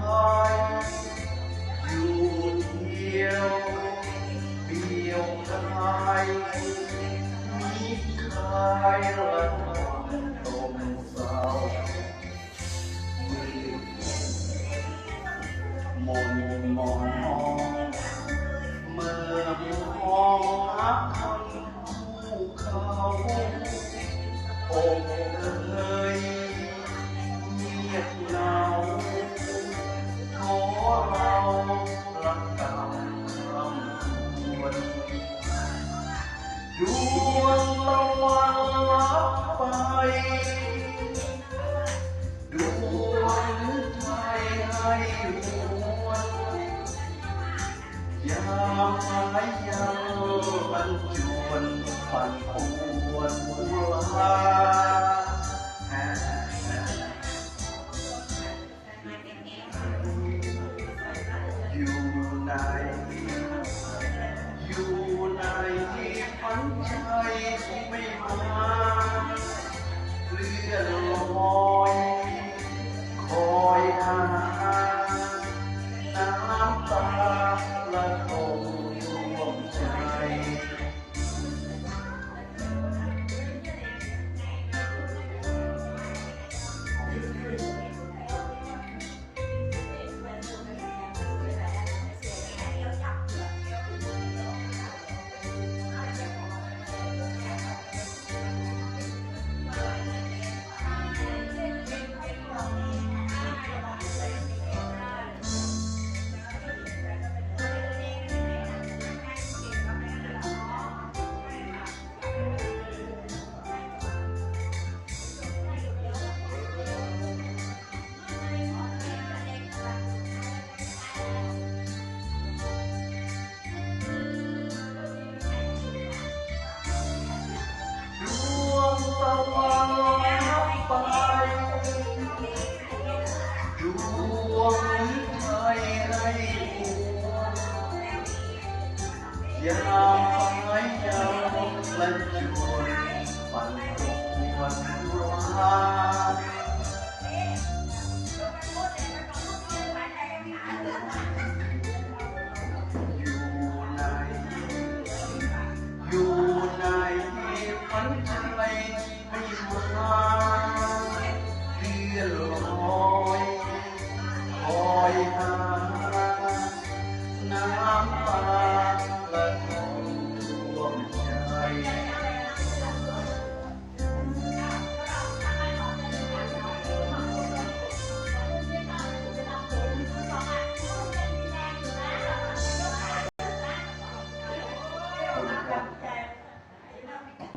หายอยู่เดียวเดียวดายมีใครละตมเศร้ามนมองเมื่อมองหาคนผู้เขาโอ้เอ่ยเงียบเหงาขอเรารักกันรำควรดวงตะวันลับไปดวงใจให้หวนยามหายยังอันจวนปั่นป่วนลาอยู่ในฝันใจไม่มาเลื่อนลอยคอยหาน้ำตาละคงร่วมใจตะวันลับไปดวงใจให้หัวยามหายยังและจวนปั่นป่วนลาอยู่ในฝันใจไม่มาเลื่อนลอยคอยหาน้ำตาละ